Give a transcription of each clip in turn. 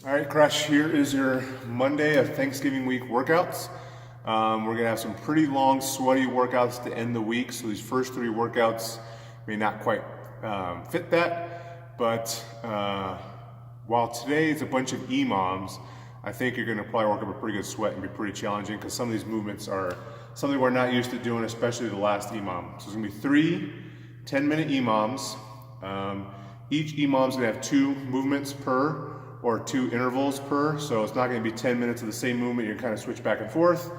All right, Crush, here is your Monday of Thanksgiving week workouts. We're gonna have some pretty long, sweaty workouts to end the week. So these first three workouts may not quite fit that, but while today is a bunch of EMOMs, I think you're gonna probably work up a pretty good sweat and be pretty challenging because some of these movements are something we're not used to doing, especially the last EMOM. So it's gonna be 3 10-minute EMOMs. Each EMOM is gonna have 2 movements per, or 2 intervals per, so it's not going to be 10 minutes of the same movement. You can kind of switch back and forth,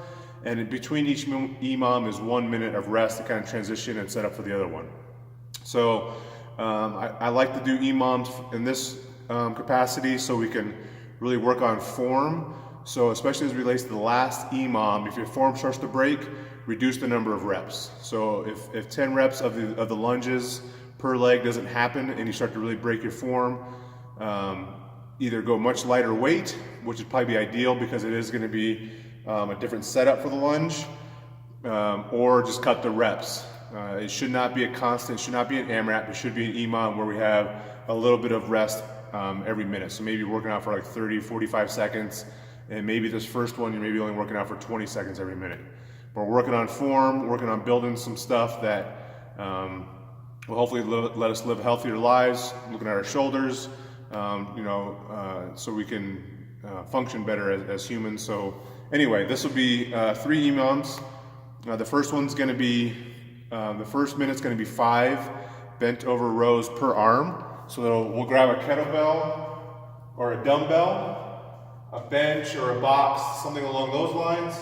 and in between each EMOM is 1 minute of rest to kind of transition and set up for the other one. So I like to do EMOMs in this capacity so we can really work on form. So especially as it relates to the last EMOM, if your form starts to break, reduce the number of reps. So if 10 reps of the lunges per leg doesn't happen and you start to really break your form, either go much lighter weight, which would probably be ideal because it is going to be a different setup for the lunge, or just cut the reps. It should not be a constant, it should not be an AMRAP, it should be an EMOM where we have a little bit of rest every minute. So maybe working out for like 30, 45 seconds, and maybe this first one you're maybe only working out for 20 seconds every minute. But we're working on form, working on building some stuff that will hopefully let us live healthier lives, looking at our shoulders, so we can function better as humans. So anyway, this will be 3 EMOMs. The first one's going to be, the first minute's going to be 5 bent over rows per arm. So we'll grab a kettlebell or a dumbbell, a bench or a box, something along those lines.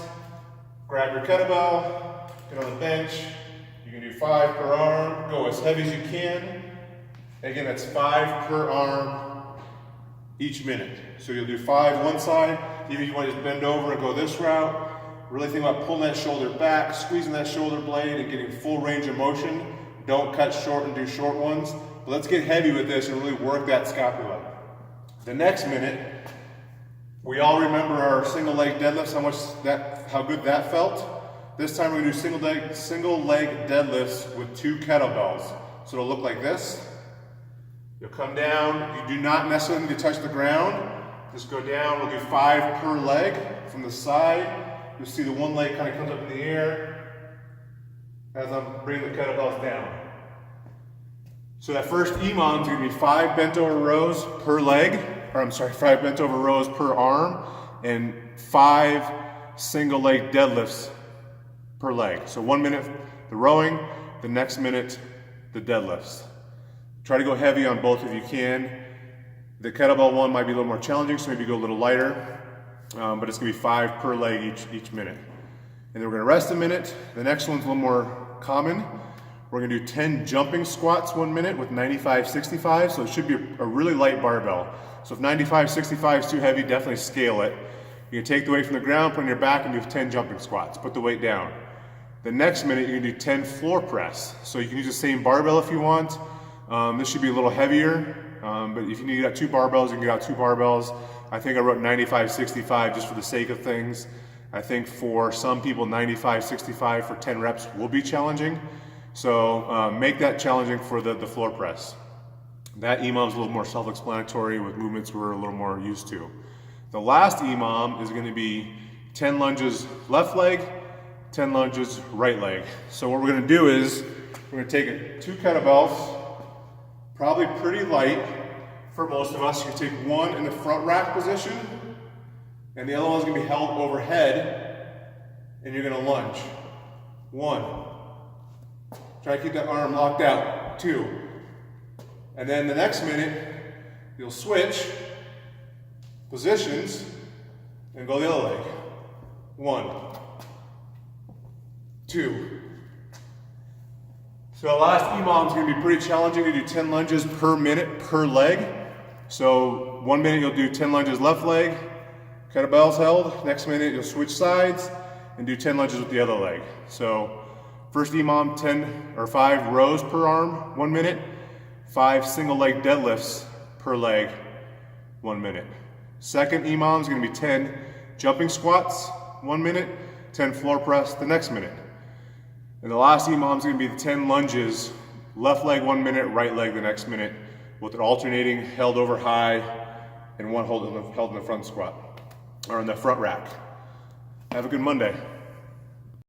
Grab your kettlebell, get on the bench. You can do 5 per arm, go as heavy as you can. Again, that's 5 per arm each minute. So you'll do 5 one side, even if you want to just bend over and go this route. Really think about pulling that shoulder back, squeezing that shoulder blade and getting full range of motion. Don't cut short and do short ones. But let's get heavy with this and really work that scapula. The next minute, we all remember our single leg deadlifts, how good that felt. This time we're gonna do single leg deadlifts with 2 kettlebells. So it'll look like this. You'll come down, you do not necessarily need to touch the ground. Just go down, we'll do 5 per leg from the side. You'll see the one leg kind of comes up in the air as I'm bringing the kettlebells down. So that first EMOM is gonna be 5 bent over rows per leg, 5 bent over rows per arm, and 5 single leg deadlifts per leg. So 1 minute the rowing, the next minute the deadlifts. Try to go heavy on both if you can. The kettlebell one might be a little more challenging, so maybe go a little lighter, but it's gonna be 5 per leg each minute. And then we're gonna rest a minute. The next one's a little more common. We're gonna do 10 jumping squats 1 minute with 95-65, so it should be a really light barbell. So if 95-65 is too heavy, definitely scale it. You can take the weight from the ground, put it on your back, and do 10 jumping squats. Put the weight down. The next minute, you're gonna do 10 floor press. So you can use the same barbell if you want. This should be a little heavier, but if you need to get out 2 barbells, you can get out 2 barbells. I think I wrote 95-65 just for the sake of things. I think for some people, 95-65 for 10 reps will be challenging. So make that challenging for the floor press. That EMOM is a little more self-explanatory with movements we're a little more used to. The last EMOM is going to be 10 lunges left leg, 10 lunges right leg. So what we're going to do is we're going to take 2 kettlebells, probably pretty light for most of us. You take one in the front rack position, and the other one's going to be held overhead, and you're going to lunge. 1. Try to keep that arm locked out. 2. And then the next minute, you'll switch positions and go the other leg. 1. 2. So the last EMOM is going to be pretty challenging to do 10 lunges per minute per leg. So 1 minute you'll do 10 lunges left leg, kettlebells held. Next minute you'll switch sides and do 10 lunges with the other leg. So first EMOM, 10 or 5 rows per arm, 1 minute. 5 single leg deadlifts per leg, 1 minute. Second EMOM is going to be 10 jumping squats, 1 minute. 10 floor press the next minute. And the last EMOM is going to be the 10 lunges, left leg 1 minute, right leg the next minute, with it alternating, held over high, and one held in the front squat, or in the front rack. Have a good Monday.